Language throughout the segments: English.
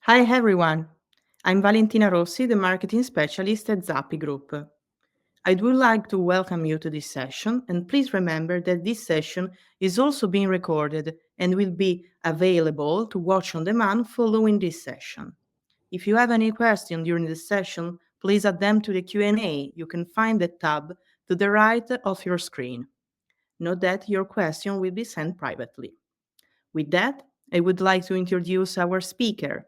Hi everyone, I'm Valentina Rossi, the marketing specialist at Zappi Group. I would like to welcome you to this session, and please remember that this session is also being recorded and will be available to watch on demand following this session. If you have any questions during the session, please add them to the Q&A. You can find the tab to the right of your screen. Note that your question will be sent privately. With that, I would like to introduce our speaker,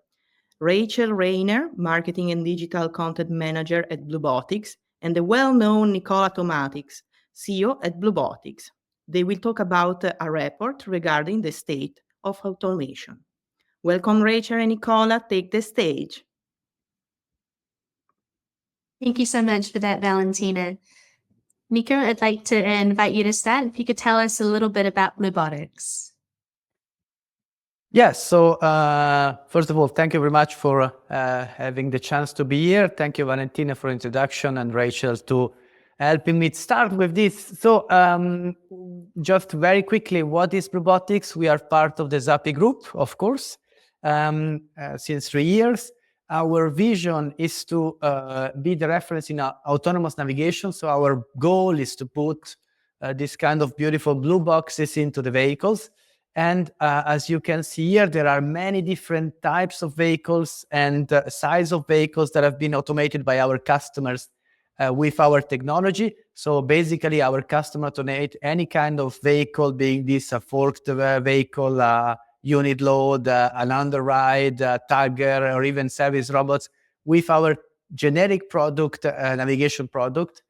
Rachel Rayner, Marketing and Digital Content Manager at BlueBotics, and the well-known Nicola Tomatis, CEO at BlueBotics. They will talk about a report regarding the state of automation. Welcome, Rachel and Nicola. Take the stage. Thank you so much for that, Valentina. Nico, I'd like to invite you to start. If you could tell us a little bit about BlueBotics. Yes, so first of all, thank you very much for having the chance to be here. Thank you, Valentina, for introduction, and Rachel to helping me start with this. So just very quickly, what is BlueBotics? We are part of the Zappi Group, of course, since 3 years. Our vision is to be the reference in autonomous navigation. So our goal is to put this kind of beautiful blue boxes into the vehicles. And as you can see here, there are many different types of vehicles and size of vehicles that have been automated by our customers with our technology. So basically, our customer automate any kind of vehicle, being this a forked vehicle, unit load, an underride, tagger, or even service robots with our generic product, navigation product.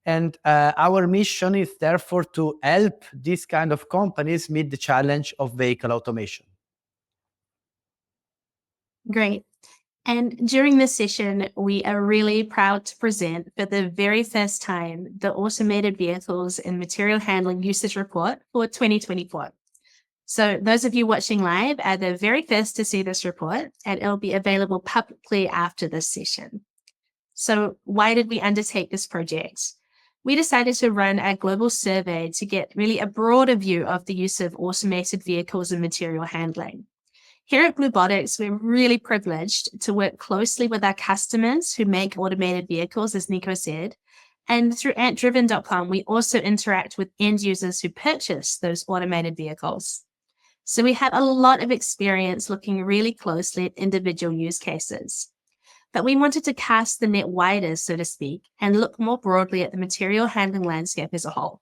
And our mission is therefore to help these kind of companies meet the challenge of vehicle automation. Great. And during this session, we are really proud to present for the very first time the Automated Vehicles and Material Handling Usage Report for 2024. So those of you watching live are the very first to see this report, and it'll be available publicly after this session. So why did we undertake this project? We decided to run a global survey to get really a broader view of the use of automated vehicles and material handling. Here at BlueBotics, we're really privileged to work closely with our customers who make automated vehicles, as Nico said. And through AntDriven.com, we also interact with end users who purchase those automated vehicles. So we have a lot of experience looking really closely at individual use cases. But we wanted to cast the net wider, so to speak, and look more broadly at the material handling landscape as a whole.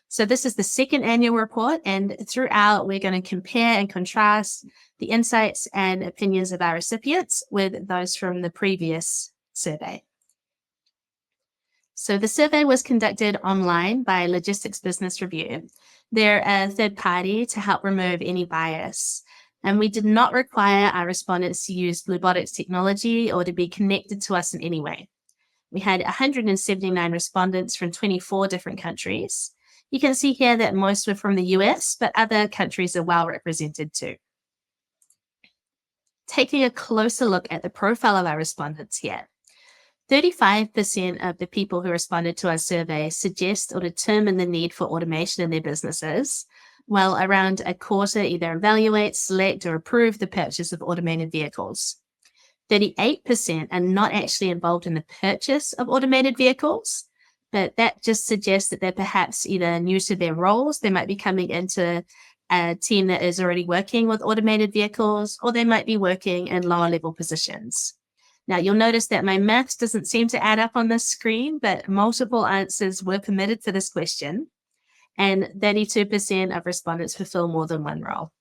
So this is the second annual report, and throughout, we're going to compare and contrast the insights and opinions of our recipients with those from the previous survey. So the survey was conducted online by Logistics Business Review. They're a third party to help remove any bias. And we did not require our respondents to use BlueBotics technology or to be connected to us in any way. We had 179 respondents from 24 different countries. You can see here that most were from the US, but other countries are well represented too. Taking a closer look at the profile of our respondents here, 35% of the people who responded to our survey suggest or determine the need for automation in their businesses, while around a quarter either evaluate, select, or approve the purchase of automated vehicles. 38% are not actually involved in the purchase of automated vehicles, but that just suggests that they're perhaps either new to their roles, they might be coming into a team that is already working with automated vehicles, or they might be working in lower level positions. Now, you'll notice that my maths doesn't seem to add up on this screen, but multiple answers were permitted for this question, and 32% of respondents fulfill more than one role.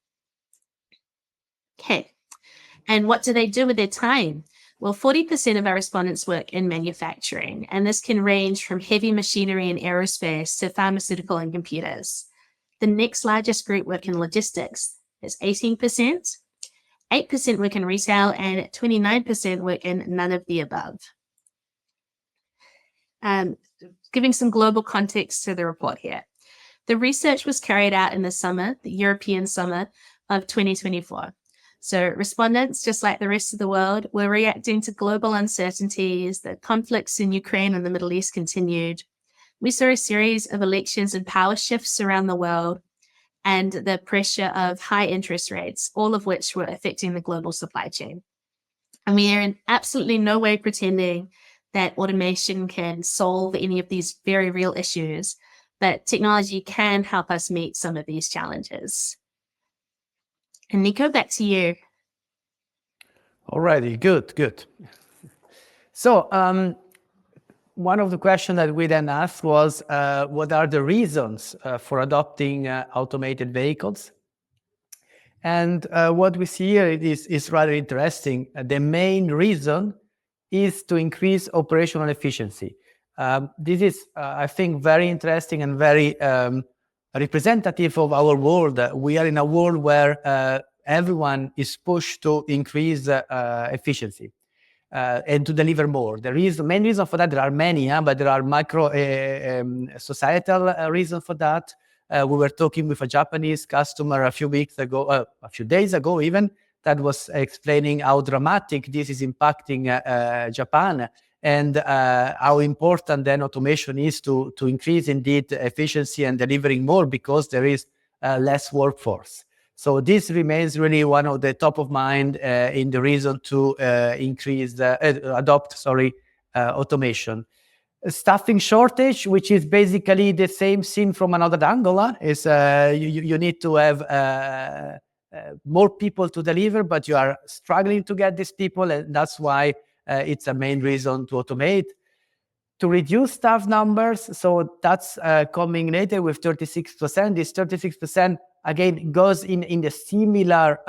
Okay, and what do they do with their time? Well, 40% of our respondents work in manufacturing, and this can range from heavy machinery and aerospace to pharmaceutical and computers. The next largest group work in logistics. It's 18%. 8% work in retail, and 29% work in none of the above. Giving some global context to the report here. The research was carried out in the summer, the European summer of 2024. So respondents, just like the rest of the world, were reacting to global uncertainties. The conflicts in Ukraine and the Middle East continued. We saw a series of elections and power shifts around the world, and the pressure of high interest rates, all of which were affecting the global supply chain. And we are in absolutely no way pretending that automation can solve any of these very real issues, but technology can help us meet some of these challenges. And Nico, back to you. Alrighty, good. So one of the questions that we then asked was, what are the reasons for adopting automated vehicles? And what we see here is rather interesting. The main reason is to increase operational efficiency. This is, I think, very interesting and very representative of our world. We are in a world where everyone is pushed to increase efficiency and to deliver more. The main reason for that, there are many, but there are societal reasons for that. We were talking with a Japanese customer a few days ago even, that was explaining how dramatic this is impacting Japan, and how important then automation is to increase indeed efficiency and delivering more, because there is less workforce. So this remains really one of the top of mind in the reason to adopt automation. Staffing shortage, which is basically the same scene from another angle, is you need to have more people to deliver, but you are struggling to get these people, and that's why it's a main reason to automate. To reduce staff numbers, so that's coming later with 36%. This 36% again goes in the similar,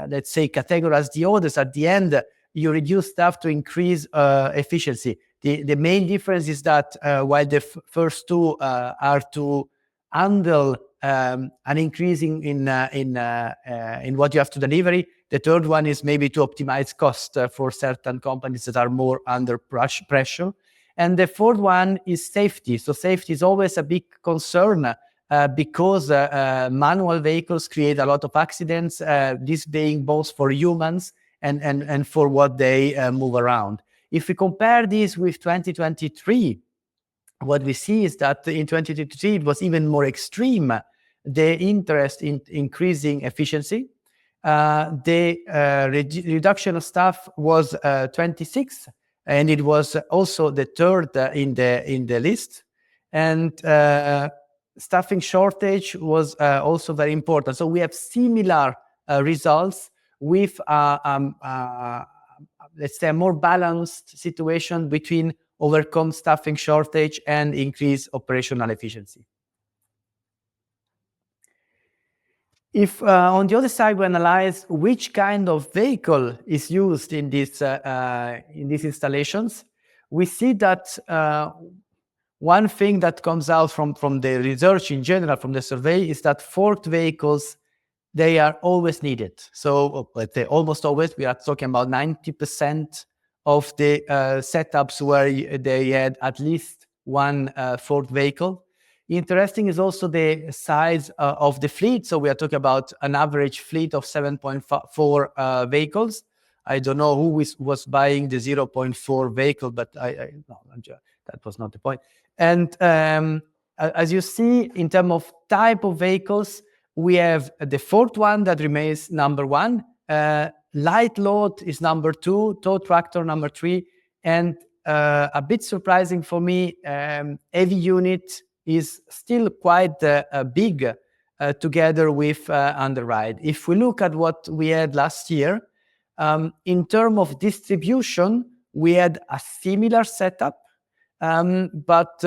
let's say, category as the others. At the end, you reduce staff to increase efficiency. The main difference is that while the first two are to handle an increase in what you have to deliver, the third one is maybe to optimize cost for certain companies that are more under pressure. And the fourth one is safety. So safety is always a big concern because manual vehicles create a lot of accidents, this being both for humans and for what they move around. If we compare this with 2023, what we see is that in 2023, it was even more extreme, the interest in increasing efficiency. The reduction of staff was 26, and it was also the third in the list. And staffing shortage was also very important. So we have similar results with let's say a more balanced situation between overcome staffing shortage and increase operational efficiency. If on the other side we analyze which kind of vehicle is used in these installations, we see that one thing that comes out from the research in general, from the survey, is that forked vehicles, they are always needed. So let's say almost always. We are talking about 90% of the setups where they had at least one forked vehicle. Interesting is also the size of the fleet. So we are talking about an average fleet of 7.4 vehicles. I don't know who was buying the 0.4 vehicle, but that was not the point. And as you see, in terms of type of vehicles, we have the fourth one that remains number one. Light load is number two, tow tractor number three, and a bit surprising for me, heavy unit is still quite big together with underride. If we look at what we had last year, in terms of distribution, we had a similar setup. But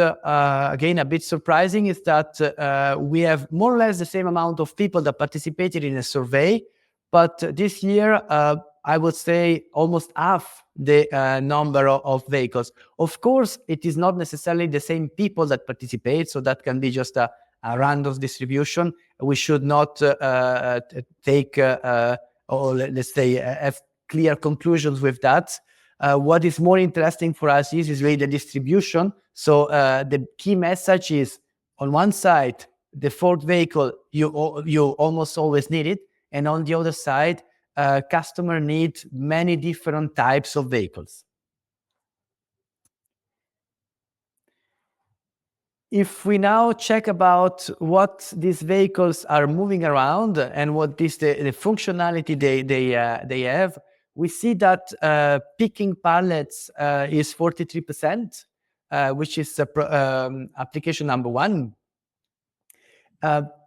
again, a bit surprising is that we have more or less the same amount of people that participated in a survey. But this year, I would say almost half the number of vehicles. Of course, it is not necessarily the same people that participate, so that can be just a random distribution. We should not take, or let's say, have clear conclusions with that. What is more interesting for us is really the distribution. So the key message is, on one side, the forked vehicle, you almost always need it. And on the other side, customer need many different types of vehicles. If we now check about what these vehicles are moving around and what is the functionality they have, we see that picking pallets is 43%, which is application number 1.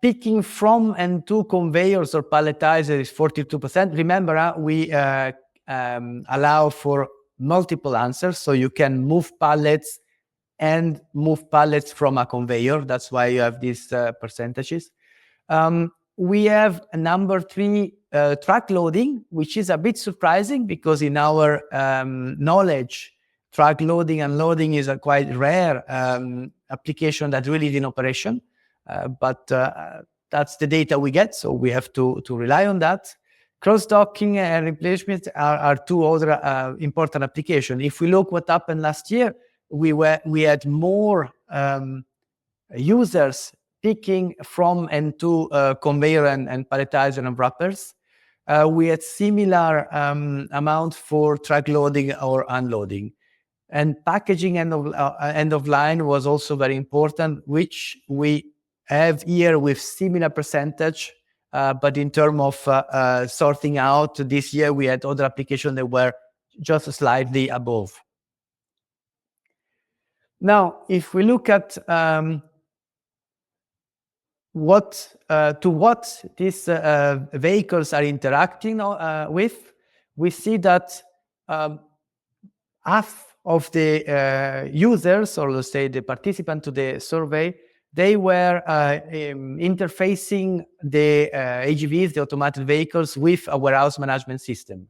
Picking from and to conveyors or palletizers is 42%. Remember, we allow for multiple answers, so you can move pallets and move pallets from a conveyor. That's why you have these percentages. We have a number 3, truck loading, which is a bit surprising because in our knowledge, truck loading and unloading is a quite rare application that really is in operation. But that's the data we get, so we have to rely on that. Cross-docking and replacement are 2 other important applications. If we look what happened last year, we had more users picking from and to conveyor and palletizer and wrappers. We had similar amount for truck loading or unloading. And packaging end of line was also very important, which we have here with similar percentage, but in terms of sorting out, this year we had other applications that were just slightly above. Now, if we look at what these vehicles are interacting with, we see that half of the users, or let's say the participants to the survey, they were interfacing the AGVs, the automated vehicles, with a warehouse management system.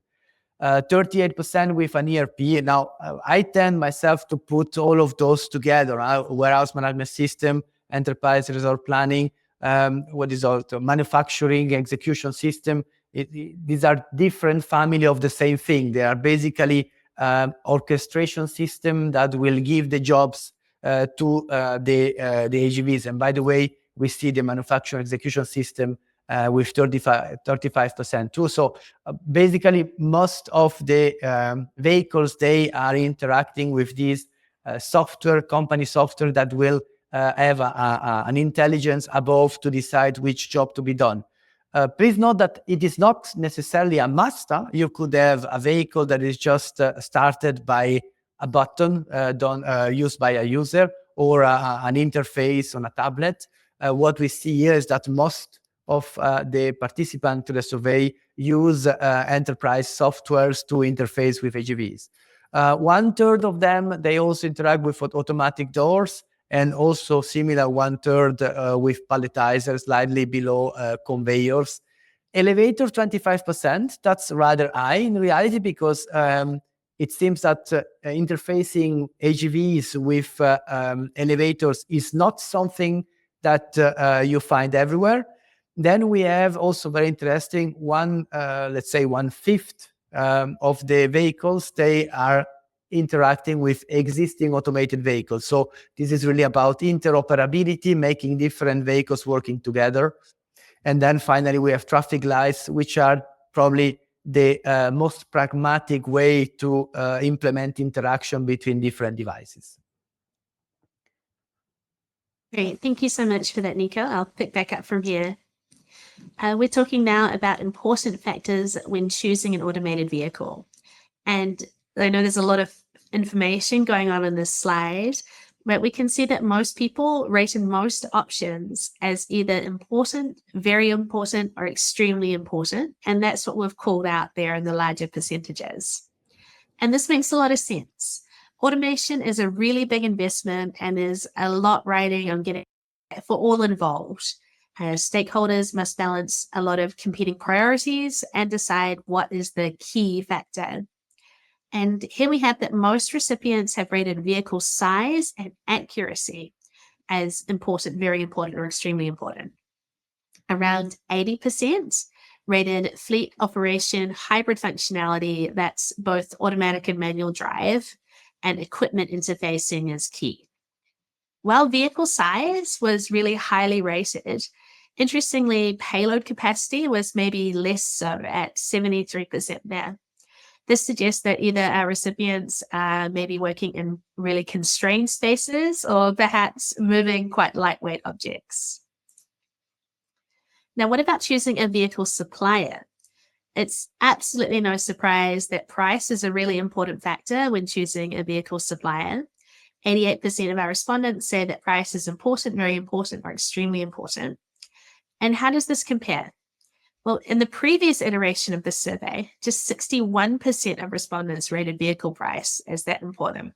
38% with an ERP. Now, I tend myself to put all of those together, warehouse management system, enterprise resource planning, what is also manufacturing execution system. These are different family of the same thing. They are basically orchestration system that will give the jobs to the AGVs. And by the way, we see the manufacturing execution system with 35% too. So basically, most of the vehicles, they are interacting with these company software that will have an intelligence above to decide which job to be done. Please note that it is not necessarily a must. You could have a vehicle that is just started by a button used by a user, or an interface on a tablet. What we see here is that most of the participants to the survey use enterprise softwares to interface with AGVs. 1/3 of them, they also interact with automatic doors, and also similar 1/3 with palletizers, slightly below conveyors. Elevators, 25%. That's rather high in reality, because it seems that interfacing AGVs with elevators is not something that you find everywhere. Then we have also very interesting let's say 1/5 of the vehicles, they are interacting with existing automated vehicles. So this is really about interoperability, making different vehicles working together. And then finally, we have traffic lights, which are probably the most pragmatic way to implement interaction between different devices. Great. Thank you so much for that, Nico. I'll pick back up from here. We're talking now about important factors when choosing an automated vehicle. And I know there's a lot of information going on in this slide, but we can see that most people rated most options as either important, very important, or extremely important. And that's what we've called out there in the larger percentages. And this makes a lot of sense. Automation is a really big investment, and there's a lot riding on getting for all involved. Stakeholders must balance a lot of competing priorities and decide what is the key factor. And here we have that most recipients have rated vehicle size and accuracy as important, very important, or extremely important. Around 80% rated fleet operation hybrid functionality, that's both automatic and manual drive, and equipment interfacing is key. While vehicle size was really highly rated, interestingly, payload capacity was maybe less so at 73% there. This suggests that either our recipients are maybe working in really constrained spaces, or perhaps moving quite lightweight objects. Now, what about choosing a vehicle supplier? It's absolutely no surprise that price is a really important factor when choosing a vehicle supplier. 88% of our respondents say that price is important, very important, or extremely important. And how does this compare? Well, in the previous iteration of the survey, just 61% of respondents rated vehicle price as that important.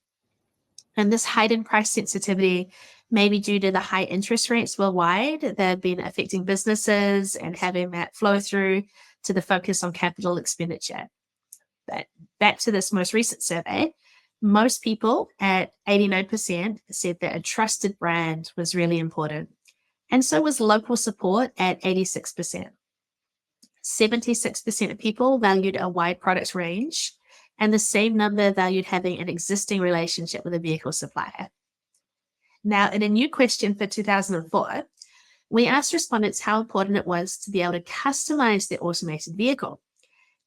And this heightened price sensitivity may be due to the high interest rates worldwide that have been affecting businesses and having that flow through to the focus on capital expenditure. But back to this most recent survey, most people at 89% said that a trusted brand was really important. And so was local support at 86%. 76% of people valued a wide product range, and the same number valued having an existing relationship with a vehicle supplier. Now, in a new question for 2004, we asked respondents how important it was to be able to customize their automated vehicle.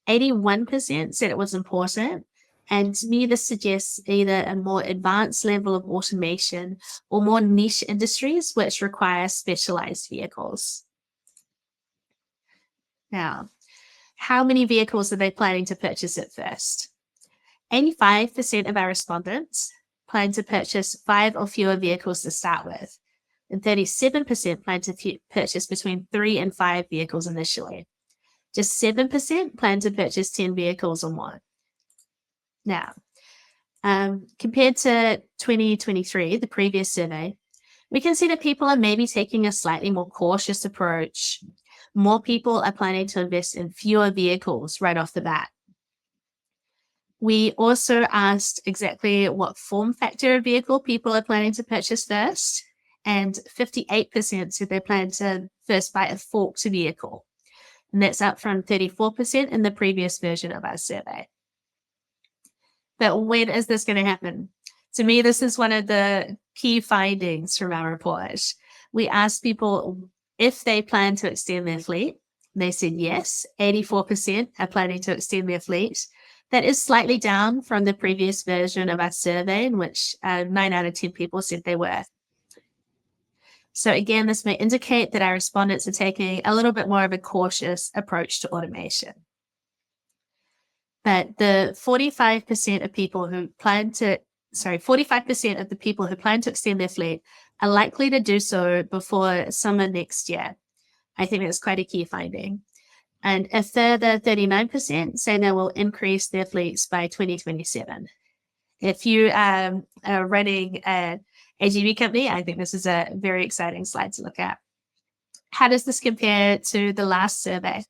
81% said it was important, and to me, this suggests either a more advanced level of automation or more niche industries which require specialized vehicles. Now, how many vehicles are they planning to purchase at first? 85% of our respondents plan to purchase 5 or fewer vehicles to start with, and 37% plan to purchase between 3 and 5 vehicles initially. Just 7% plan to purchase 10 vehicles or more. Now, compared to 2023, the previous survey, we can see that people are maybe taking a slightly more cautious approach. More people are planning to invest in fewer vehicles right off the bat. We also asked exactly what form factor of vehicle people are planning to purchase first, and 58% said they plan to first buy a forked vehicle. And that's up from 34% in the previous version of our survey. But when is this going to happen? To me, this is one of the key findings from our report. We asked people if they plan to extend their fleet. They said yes. 84% are planning to extend their fleet. That is slightly down from the previous version of our survey, in which 9 out of 10 people said they were. So again, this may indicate that our respondents are taking a little bit more of a cautious approach to automation. But the 45% of people who plan to, 45% of the people who plan to extend their fleet are likely to do so before summer next year. I think that's quite a key finding. And a further 39% say they will increase their fleets by 2027. If you are running an AGV company, I think this is a very exciting slide to look at. How does this compare to the last survey?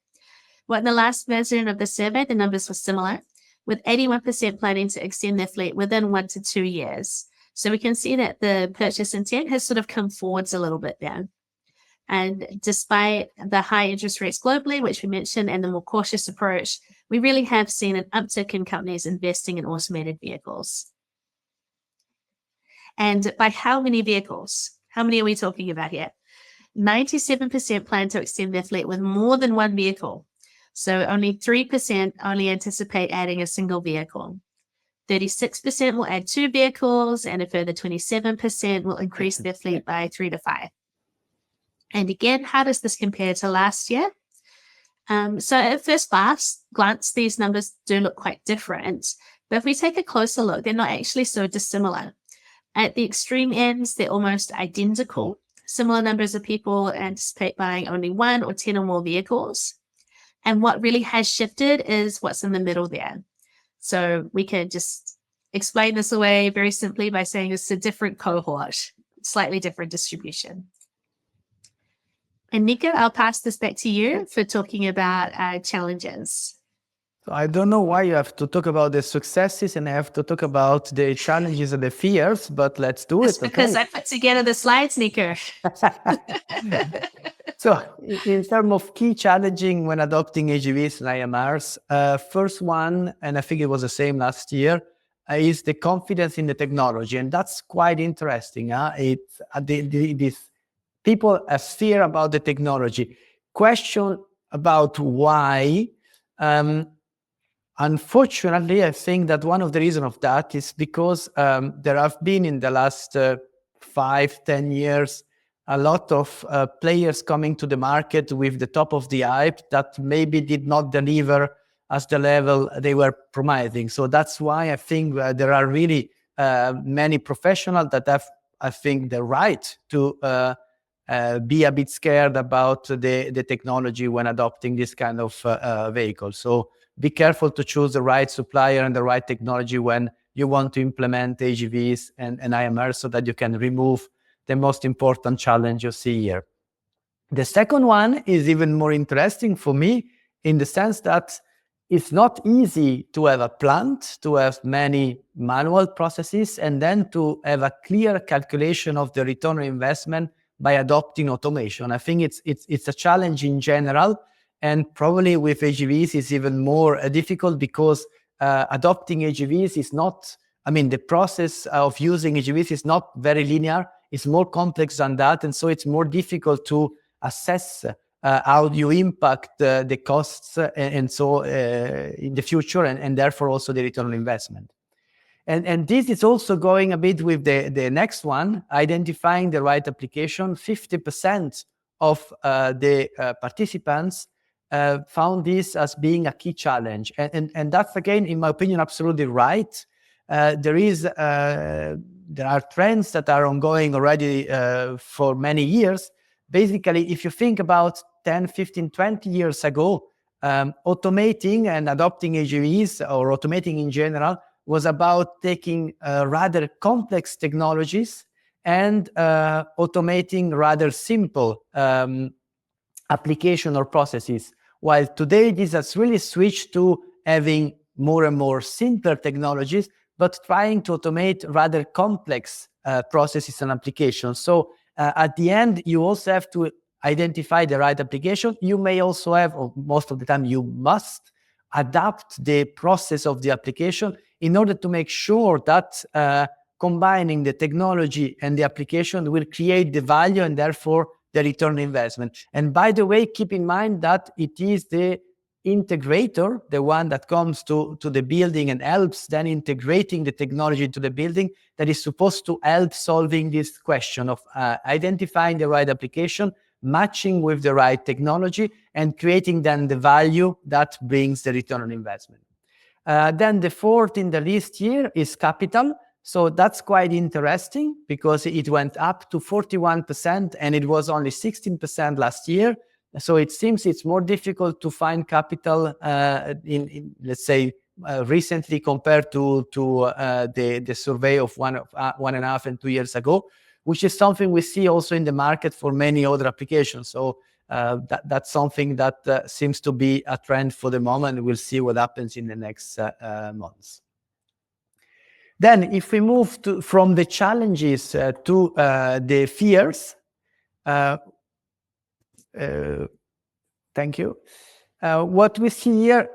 Well, in the last version of the survey, the numbers were similar, with 81% planning to extend their fleet within 1 to 2 years. So we can see that the purchase intent has sort of come forwards a little bit there. And despite the high interest rates globally, which we mentioned, and the more cautious approach, we really have seen an uptick in companies investing in automated vehicles. And by how many vehicles? How many are we talking about here? 97% plan to extend their fleet with more than one vehicle. So only 3% only anticipate adding a single vehicle. 36% will add 2 vehicles, and a further 27% will increase their fleet by 3 to 5. And again, how does this compare to last year? So at first glance, these numbers do look quite different. But if we take a closer look, they're not actually so dissimilar. At the extreme ends, they're almost identical. Similar numbers of people anticipate buying only 1 or 10 or more vehicles. And what really has shifted is what's in the middle there. So we can just explain this away very simply by saying it's a different cohort, slightly different distribution. And Nico, I'll pass this back to you for talking about challenges. I don't know why you have to talk about the successes and I have to talk about the challenges and the fears, but let's do It's it. because I put together the slides, Nico. So in terms of key challenging when adopting AGVs and IMRs, first one, and I think it was the same last year, is the confidence in the technology. And that's quite interesting. It's this people have fear about the technology. Question about why. Unfortunately, I think that one of the reasons of that is because there have been in the last 5-10 years a lot of players coming to the market with the top of the hype that maybe did not deliver as the level they were promising. So that's why I think there are really many professionals that have, I think, the right to be a bit scared about the technology when adopting this kind of vehicle. So be careful to choose the right supplier and the right technology when you want to implement AGVs and IMR, so that you can remove the most important challenge you see here. The second one is even more interesting for me, in the sense that it's not easy to have a plant, to have many manual processes, and then to have a clear calculation of the return on investment by adopting automation. I think it's a challenge in general, and probably with AGVs it's even more difficult, because adopting AGVs is not, I mean, the process of using AGVs is not very linear. It's more complex than that, and so it's more difficult to assess how you impact the costs and so in the future, and therefore also the return on investment. And this is also going a bit with the next one, identifying the right application. 50% of the participants found this as being a key challenge. And that's, again, in my opinion, absolutely right. There are trends that are ongoing already for many years. Basically, if you think about 10, 15, 20 years ago, automating and adopting AGVs, or automating in general, was about taking rather complex technologies and automating rather simple application or processes. While today this has really switched to having more and more simpler technologies, but trying to automate rather complex processes and applications. So at the end, you also have to identify the right application. You may also have, or most of the time you must, adapt the process of the application in order to make sure that combining the technology and the application will create the value and therefore the return on investment. And by the way, keep in mind that it is the integrator, the one that comes to the building and helps then integrating the technology into the building, that is supposed to help solving this question of identifying the right application, matching with the right technology, and creating then the value that brings the return on investment. Then the fourth in the list here is capital. So that's quite interesting, because it went up to 41% and it was only 16% last year. So it seems it's more difficult to find capital in let's say, recently compared to the survey of 1.5 and 2 years ago, which is something we see also in the market for many other applications. So that's something that seems to be a trend for the moment. We'll see what happens in the next months. Then if we move from the challenges to the fears, thank you. What we see here,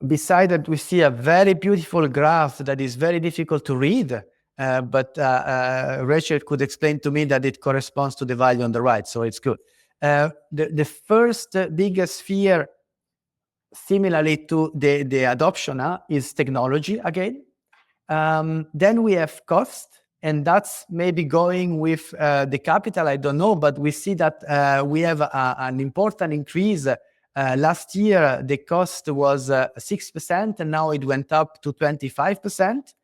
beside that, we see a very beautiful graph that is very difficult to read, but Rachel could explain to me that it corresponds to the value on the right, so it's good. The first biggest fear, similarly to the adoption, is technology again. Then we have cost, and that's maybe going with the capital, I don't know, but we see that we have an important increase. Last year, the cost was 6%, and now it went up to 25%.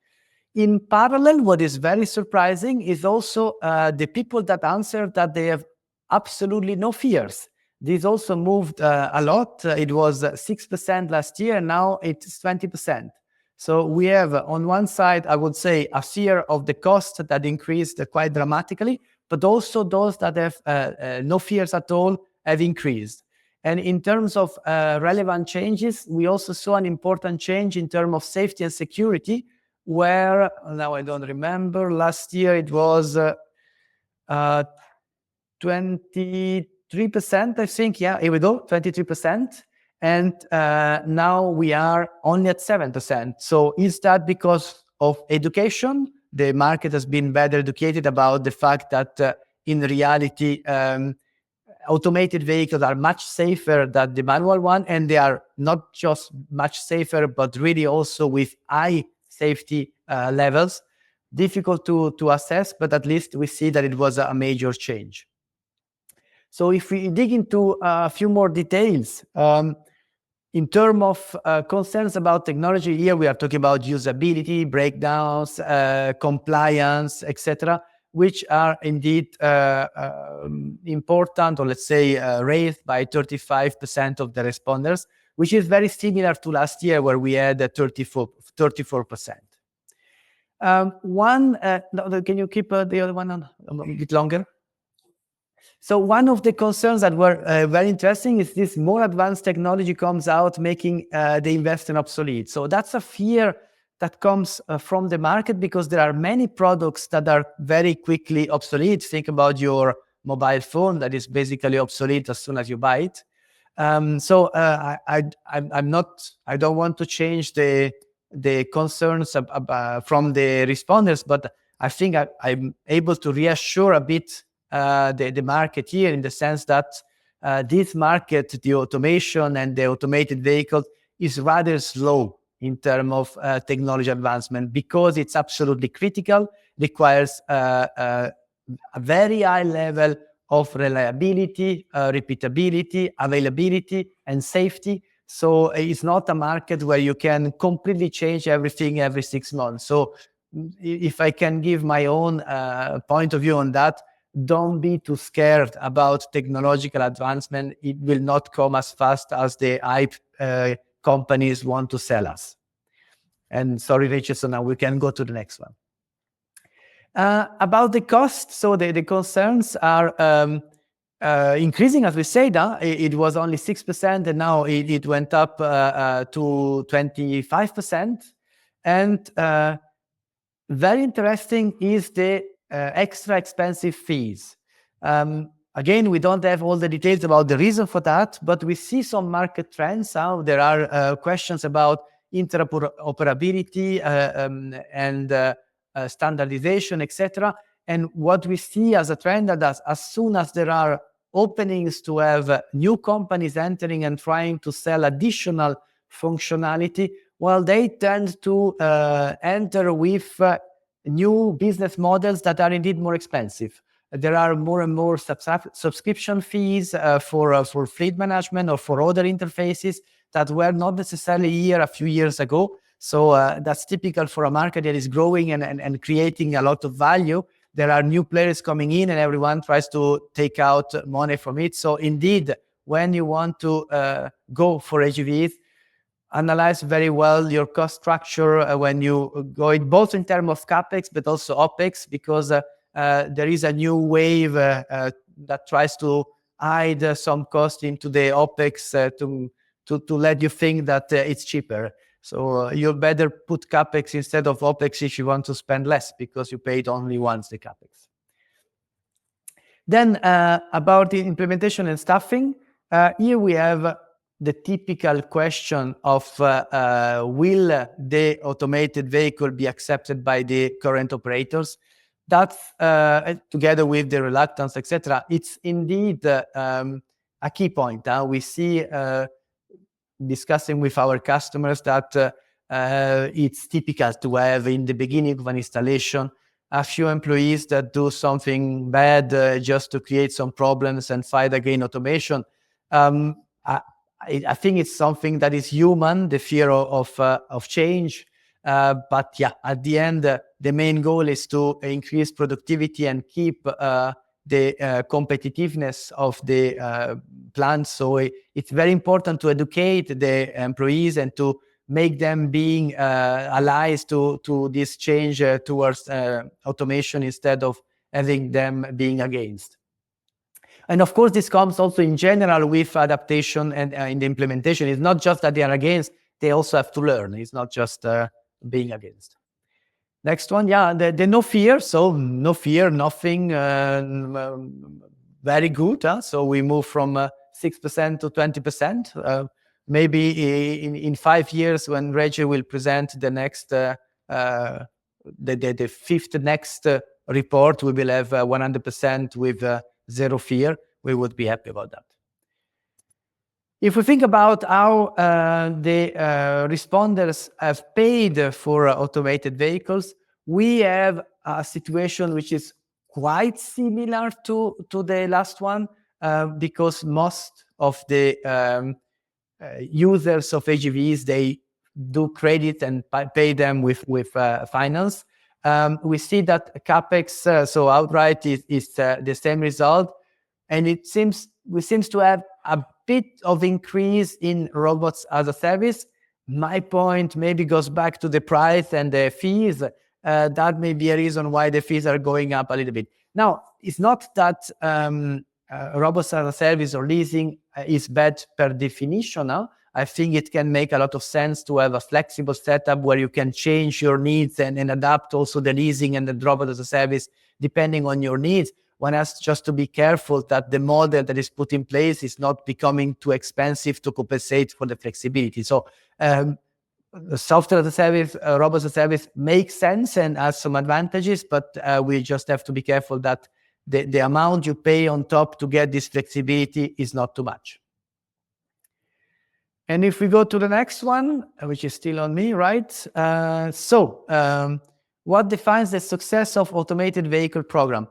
In parallel, what is very surprising is also the people that answered that they have absolutely no fears. This also moved a lot. It was 6% last year, and now it's 20%. So we have, on one side, I would say, a fear of the cost that increased quite dramatically, but also those that have no fears at all have increased. And in terms of relevant changes, we also saw an important change in terms of safety and security, where, now I don't remember, last year it was 23%, I think. Yeah, here we go, 23%. And now we are only at 7%. So is that because of education? The market has been better educated about the fact that in reality, automated vehicles are much safer than the manual one, and they are not just much safer, but really also with high safety levels. Difficult to assess, but at least we see that it was a major change. So if we dig into a few more details, in terms of concerns about technology, here we are talking about usability, breakdowns, compliance, etc., which are indeed important, or let's say raised by 35% of the responders, which is very similar to last year where we had 34%. Can you keep the other one on a bit longer? So one of the concerns that were very interesting is this more advanced technology comes out making the investor obsolete. So that's a fear that comes from the market because there are many products that are very quickly obsolete. Think about your mobile phone that is basically obsolete as soon as you buy it. I don't want to change the concerns from the responders, but I think I'm able to reassure a bit the market here in the sense that this market, the automation and the automated vehicle, is rather slow in terms of technology advancement because it's absolutely critical, requires a very high level of reliability, repeatability, availability, and safety. So it's not a market where you can completely change everything every 6 months. So if I can give my own point of view on that, don't be too scared about technological advancement. It will not come as fast as the hype companies want to sell us. And sorry, Rachel, so now we can go to the next one. About the cost, so the concerns are increasing, as we said. It was only 6%, and now it went up to 25%. And very interesting is the extra expensive fees. Again, we don't have all the details about the reason for that, but we see some market trends. There are questions about interoperability and standardization, etc. And what we see as a trend that as soon as there are openings to have new companies entering and trying to sell additional functionality, well, they tend to enter with new business models that are indeed more expensive. There are more and more subscription fees for fleet management or for other interfaces that were not necessarily here a few years ago. So that's typical for a market that is growing and creating a lot of value. There are new players coming in and everyone tries to take out money from it. So indeed, when you want to go for AGVs, analyze very well your cost structure when you go both in terms of CapEx, but also OpEx, because there is a new wave that tries to hide some cost into the OpEx to let you think that it's cheaper. So you better put CapEx instead of OpEx if you want to spend less, because you paid only once the CapEx. Then about the implementation and staffing, here we have the typical question of will the automated vehicle be accepted by the current operators? That's together with the reluctance, etc. It's indeed a key point. We see discussing with our customers that it's typical to have in the beginning of an installation a few employees that do something bad just to create some problems and fight against automation. I think it's something that is human, the fear of change. But yeah, at the end, the main goal is to increase productivity and keep the competitiveness of the plants. So it's very important to educate the employees and to make them being allies to this change towards automation instead of having them being against. And of course, this comes also in general with adaptation and in the implementation. It's not just that they are against, they also have to learn. It's not just being against. Next one, yeah, the no fear. So no fear, nothing, very good. So we move from 6% to 20%. Maybe in 5 years when Rachel will present the next, the fifth next report, we will have 100% with zero fear. We would be happy about that. If we think about how the responders have paid for automated vehicles, we have a situation which is quite similar to the last one. because most of the users of AGVs, they do credit and pay them with finance. We see that CapEx, so outright, is the same result, and it seems to have a bit of increase in robots as a service. My point maybe goes back to the price and the fees. That may be a reason why the fees are going up a little bit. Now, it's not that robots as a service or leasing is bad per definition. I think it can make a lot of sense to have a flexible setup where you can change your needs and adapt also the leasing and the robot as a service depending on your needs. One has just to be careful that the model that is put in place is not becoming too expensive to compensate for the flexibility. So software as a service, robots as a service makes sense and has some advantages, but we just have to be careful that the amount you pay on top to get this flexibility is not too much. And if we go to the next one, which is still on me, right? What defines the success of automated vehicle program?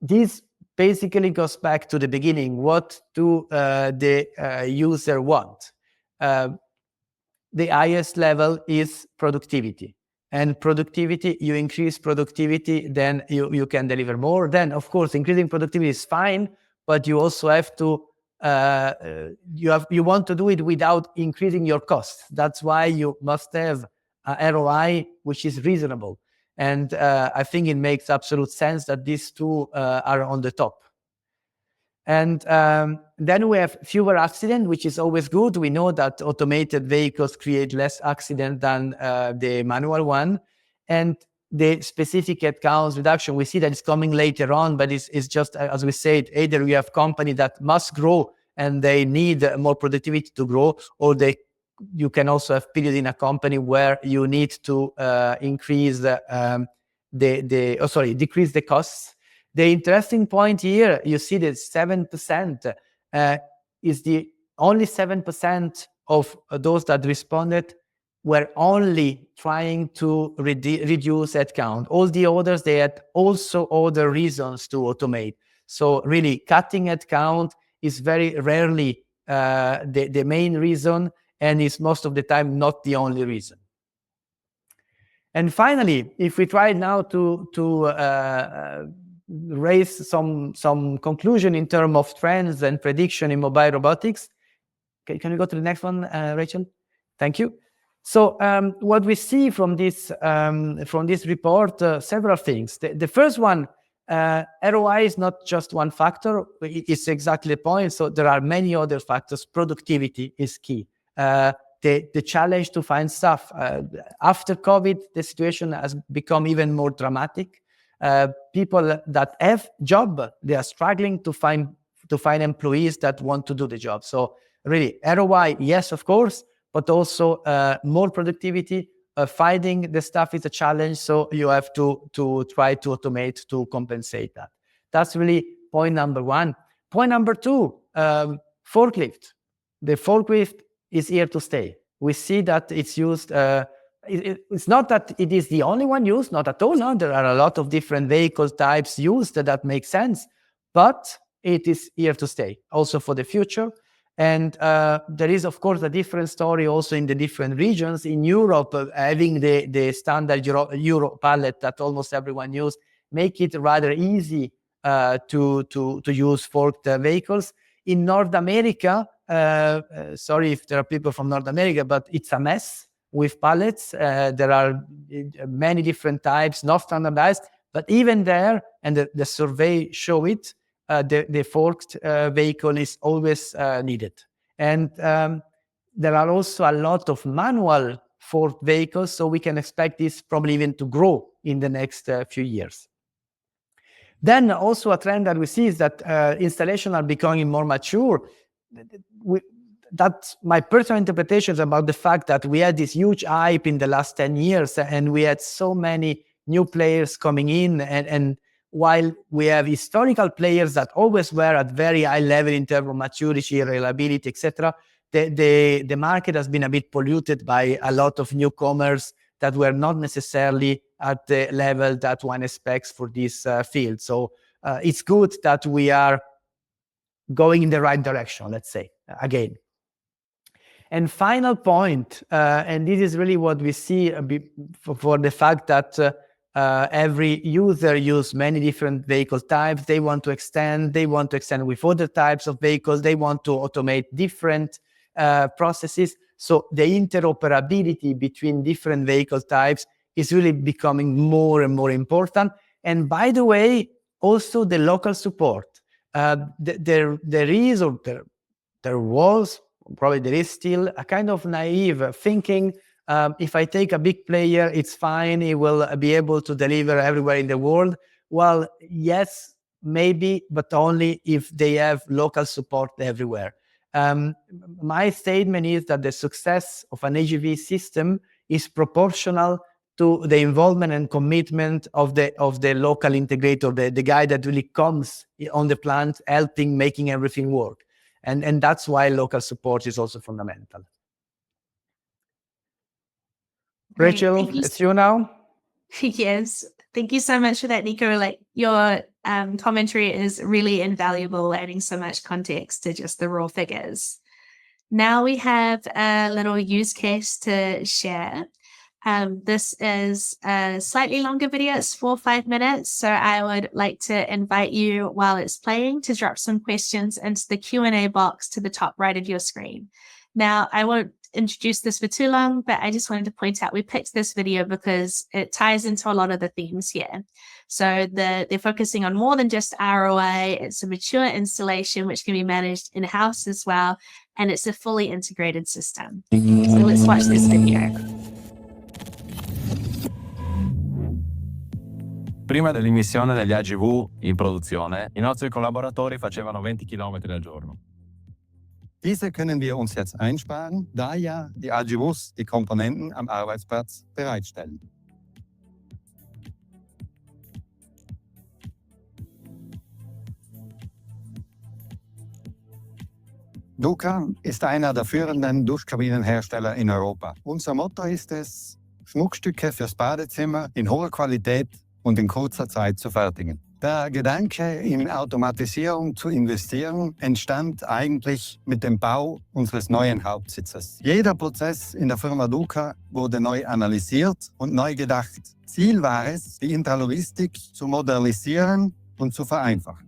This basically goes back to the beginning. What do the user want? The highest level is productivity. And productivity, you increase productivity, then you can deliver more. Then, of course, increasing productivity is fine, but you also have to you want to do it without increasing your costs. That's why you must have a ROI which is reasonable. And I think it makes absolute sense that these two are on the top. And then we have fewer accidents, which is always good. We know that automated vehicles create less accidents than the manual one. And the specific headcount reduction, we see that it's coming later on, but it's just, as we said, either we have company that must grow and they need more productivity to grow, or you can also have period in a company where you need to decrease the costs. The interesting point here, you see that 7% is the only 7% of those that responded were only trying to reduce headcount. All the others, they had also other reasons to automate. So really, cutting headcount is very rarely the main reason, and is most of the time not the only reason. And finally, if we try now to raise some conclusion in terms of trends and prediction in mobile robotics. Can we go to the next one, Rachel? Thank you. So what we see from this report, several things. The first one, ROI is not just one factor. It's exactly the point. So there are many other factors. Productivity is key. The challenge to find staff. After COVID, the situation has become even more dramatic. People that have job, they are struggling to find employees that want to do the job. So really, ROI, yes, of course, but also more productivity. Finding the staff is a challenge, so you have to try to automate to compensate that. That's really point number one. Point number two, forklift. The forklift is here to stay. We see that it's used. It's not that it is the only one used, not at all. No, there are a lot of different vehicle types used that make sense, but it is here to stay also for the future. And there is, of course, a different story also in the different regions. In Europe, having the standard Euro pallet that almost everyone uses, make it rather easy to use forked vehicles. In North America, sorry if there are people from North America, but it's a mess with pallets. There are many different types, not standardized, but even there, and the survey show it, the forked vehicle is always needed. And there are also a lot of manual forked vehicles, so we can expect this probably even to grow in the next few years. Then also a trend that we see is that installations are becoming more mature. That's my personal interpretations about the fact that we had this huge hype in the last 10 years, and we had so many new players coming in, and while we have historical players that always were at very high level in terms of maturity, reliability, etc., the market has been a bit polluted by a lot of newcomers that were not necessarily at the level that one expects for this field. So it's good that we are going in the right direction, let's say, again. And final point, and this is really what we see for the fact that every user uses many different vehicle types. They want to extend with other types of vehicles. They want to automate different processes. So the interoperability between different vehicle types is really becoming more and more important. And by the way, also the local support. There was, probably there is still, a kind of naive thinking, if I take a big player, it's fine, he will be able to deliver everywhere in the world. Well, yes, maybe, but only if they have local support everywhere. My statement is that the success of an AGV system is proportional to the involvement and commitment of the local integrator, the guy that really comes on the plant, helping, making everything work. And that's why local support is also fundamental. Great. Rachel, it's you now. Yes. Thank you so much for that, Nico. Like, your commentary is really invaluable, adding so much context to just the raw figures. Now we have a little use case to share. This is a slightly longer video. It's 4 or 5 minutes. So I would like to invite you, while it's playing, to drop some questions into the Q&A box to the top right of your screen. Now, I won't introduce this for too long, but I just wanted to point out we picked this video because it ties into a lot of the themes here. So they're focusing on more than just ROI. It's a mature installation which can be managed in-house as well, and it's a fully integrated system. So let's watch this video. Prima dell'immissione degli AGV in produzione, i nostri collaboratori facevano 20 km al giorno. Diese können wir uns jetzt einsparen, da ja die AGVs die Komponenten am Arbeitsplatz bereitstellen. Duca ist einer der führenden Duschkabinenhersteller in Europa. Unser Motto ist es, Schmuckstücke fürs Badezimmer in hoher Qualität und in kurzer Zeit zu fertigen. Der Gedanke, in Automatisierung zu investieren, entstand eigentlich mit dem Bau unseres neuen Hauptsitzes. Jeder Prozess in der Firma Duca wurde neu analysiert und neu gedacht. Ziel war es, die Intralogistik zu modernisieren und zu vereinfachen.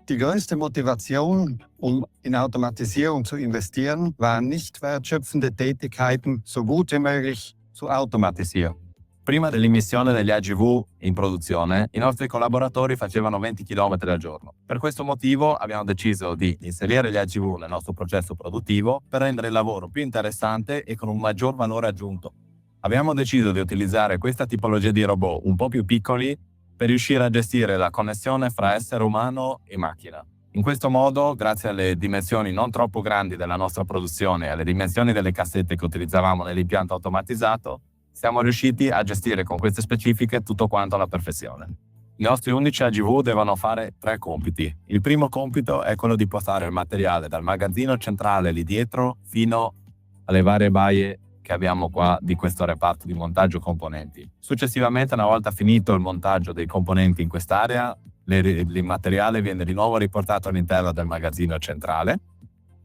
Die größte Motivation, um in Automatisierung zu investieren, waren nicht wertschöpfende Tätigkeiten so gut wie möglich zu automatisieren. Prima dell'immissione degli AGV in produzione, i nostri collaboratori facevano 20 km al giorno. Per questo motivo abbiamo deciso di inserire gli AGV nel nostro processo produttivo per rendere il lavoro più interessante e con un maggior valore aggiunto. Abbiamo deciso di utilizzare questa tipologia di robot un po' più piccoli per riuscire a gestire la connessione fra essere umano e macchina. In questo modo, grazie alle dimensioni non troppo grandi della nostra produzione e alle dimensioni delle cassette che utilizzavamo nell'impianto automatizzato, siamo riusciti a gestire con queste specifiche tutto quanto alla perfezione. I nostri 11 AGV devono fare 3 compiti. Il primo compito è quello di portare il materiale dal magazzino centrale lì dietro fino alle varie baie che abbiamo qua di questo reparto di montaggio componenti. Successivamente, una volta finito il montaggio dei componenti in quest'area, il materiale viene di nuovo riportato all'interno del magazzino centrale.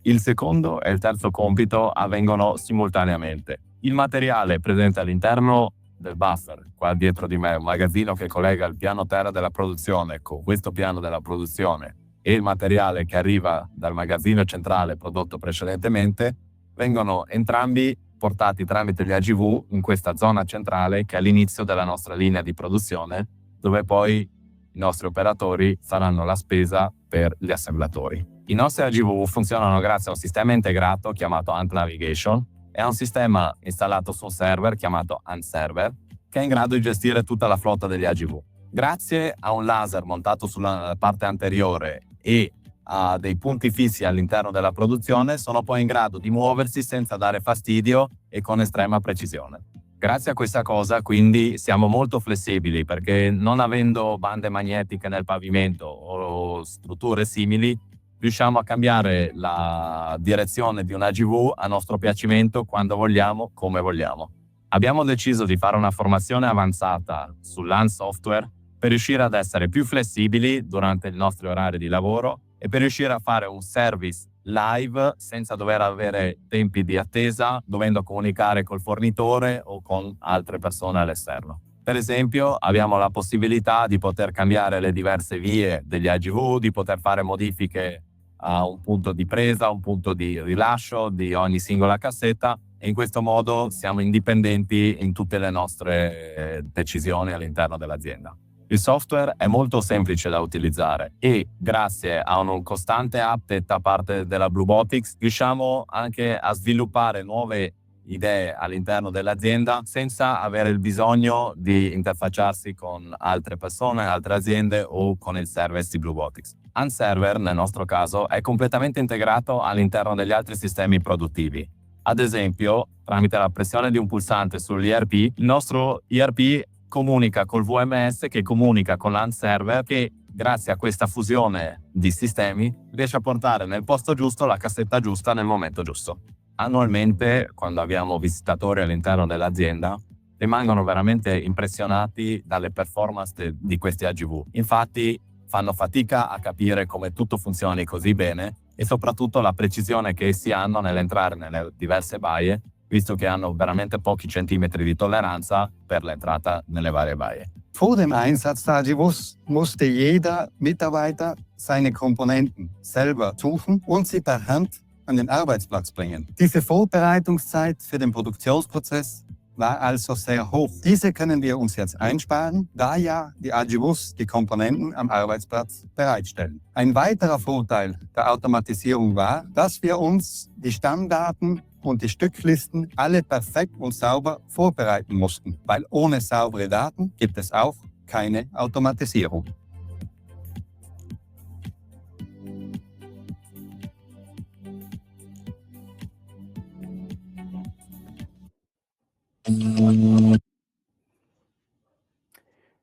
Il secondo e il terzo compito avvengono simultaneamente. Il materiale è presente all'interno del buffer, qua dietro di me, un magazzino che collega il piano terra della produzione con questo piano della produzione e il materiale che arriva dal magazzino centrale prodotto precedentemente, vengono entrambi portati tramite gli AGV in questa zona centrale che è all'inizio della nostra linea di produzione, dove poi i nostri operatori faranno la spesa per gli assemblatori. I nostri AGV funzionano grazie a un sistema integrato chiamato Ant Navigation. È un sistema installato su un server chiamato Ant Server che è in grado di gestire tutta la flotta degli AGV. Grazie a un laser montato sulla parte anteriore e a dei punti fissi all'interno della produzione, sono poi in grado di muoversi senza dare fastidio e con estrema precisione. Grazie a questa cosa, quindi, siamo molto flessibili perché non avendo bande magnetiche nel pavimento o strutture simili, riusciamo a cambiare la direzione di un AGV a nostro piacimento quando vogliamo, come vogliamo. Abbiamo deciso di fare una formazione avanzata sull'ANS software per riuscire ad essere più flessibili durante i nostri orari di lavoro e per riuscire a fare un service live senza dover avere tempi di attesa, dovendo comunicare col fornitore o con altre persone all'esterno. Per esempio, abbiamo la possibilità di poter cambiare le diverse vie degli AGV, di poter fare modifiche a un punto di presa, un punto di rilascio di ogni singola cassetta, e in questo modo siamo indipendenti in tutte le nostre decisioni all'interno dell'azienda. Il software è molto semplice da utilizzare e grazie a un costante update da parte della BlueBotics riusciamo anche a sviluppare nuove idee all'interno dell'azienda senza avere il bisogno di interfacciarsi con altre persone, altre aziende o con il service di BlueBotics. Unserver, nel nostro caso, è completamente integrato all'interno degli altri sistemi produttivi. Ad esempio, tramite la pressione di un pulsante sull'ERP, il nostro ERP comunica col VMS che comunica con l'Unserver che, grazie a questa fusione di sistemi, riesce a portare nel posto giusto la cassetta giusta nel momento giusto. Annualmente, quando abbiamo visitatori all'interno dell'azienda, rimangono veramente impressionati dalle performance di questi AGV. Infatti, fanno fatica a capire come tutto funzioni così bene e soprattutto la precisione che essi hanno nell'entrare nelle diverse baie, visto che hanno veramente pochi centimetri di tolleranza per l'entrata nelle varie baie. Vor dem Einsatz der AGVs musste jeder Mitarbeiter seine Komponenten selber suchen und sie per Hand an den Arbeitsplatz bringen. Diese Vorbereitungszeit für den Produktionsprozess war also sehr hoch. Diese können wir uns jetzt einsparen, da ja die AGVs die Komponenten am Arbeitsplatz bereitstellen. Ein weiterer Vorteil der Automatisierung war, dass wir uns die Stammdaten und die Stücklisten alle perfekt und sauber vorbereiten mussten, weil ohne saubere Daten gibt es auch keine Automatisierung.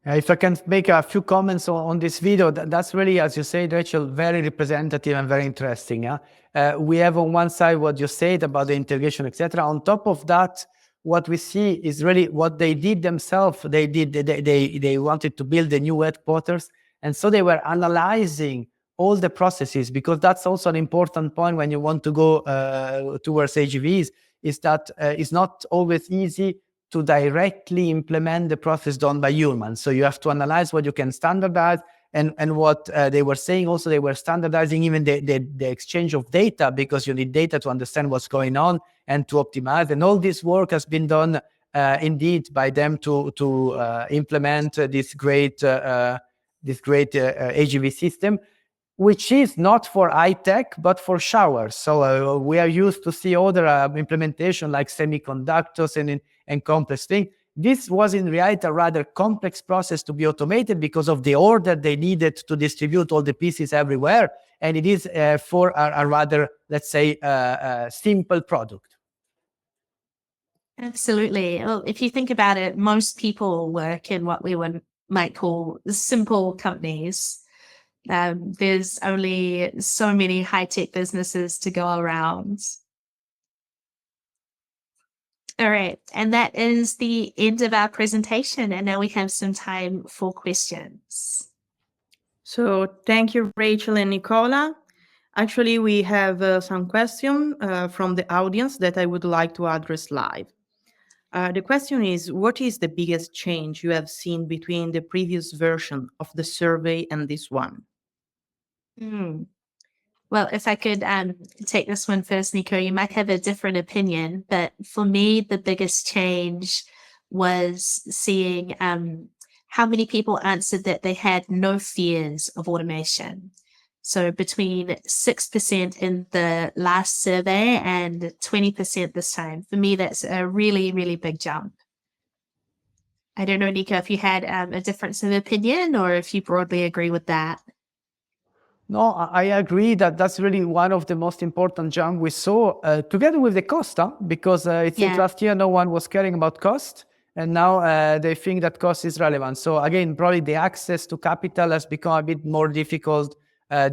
If I can make a few comments on this video, that's really, as you said, Rachel, very representative and very interesting. Yeah? We have on one side what you said about the integration, etc. On top of that, what we see is really what they did themselves. They wanted to build a new headquarters, and so they were analyzing all the processes, because that's also an important point when you want to go towards AGVs, is that it's not always easy to directly implement the process done by humans. So you have to analyze what you can standardize, and what they were saying also, they were standardizing even the exchange of data, because you need data to understand what's going on and to optimize. And all this work has been done indeed by them to implement this great AGV system, which is not for high tech, but for showers. So we are used to see other implementation like semiconductors and complex things. This was in reality a rather complex process to be automated because of the order they needed to distribute all the pieces everywhere. And it is for a rather, let's say, simple product. Absolutely. Well, if you think about it, most people work in what we might call simple companies. There's only so many high-tech businesses to go around. All right, and that is the end of our presentation, and now we have some time for questions. So thank you, Rachel and Nicola. Actually, we have some questions from the audience that I would like to address live. The question is, what is the biggest change you have seen between the previous version of the survey and this one? Well, if I could take this one first, Nico, you might have a different opinion, but for me, the biggest change was seeing how many people answered that they had no fears of automation. So between 6% in the last survey and 20% this time. For me, that's a really, really big jump. I don't know, Nico, if you had a difference of opinion or if you broadly agree with that. No, I agree that that's really one of the most important jump we saw, together with the cost, because it seems last year no one was caring about cost, and now they think that cost is relevant. So again, probably the access to capital has become a bit more difficult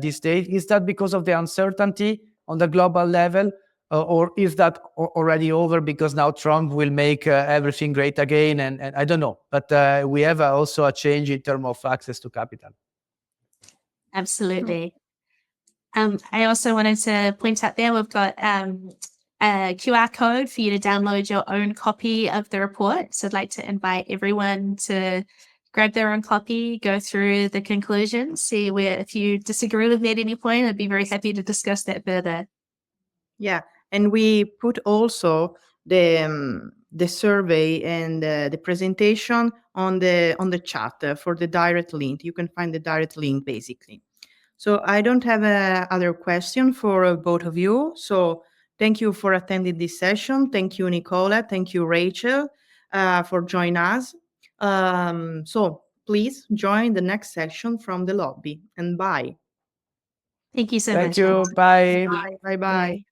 these days. Is that because of the uncertainty on the global level, or is that already over because now Trump will make everything great again? And I don't know, but we have also a change in terms of access to capital. Absolutely. I also wanted to point out there we've got a QR code for you to download your own copy of the report. So I'd like to invite everyone to grab their own copy, go through the conclusions, see where if you disagree with me at any point, I'd be very happy to discuss that further. Yeah, and we put also the survey and the presentation on the chat for the direct link. You can find the direct link basically. So I don't have other question for both of you. So thank you for attending this session. Thank you, Nicola. Thank you, Rachel, for joining us. So please join the next session from the lobby, and bye. Thank you so Thank much. you. guys. Bye. Bye. Bye. Bye.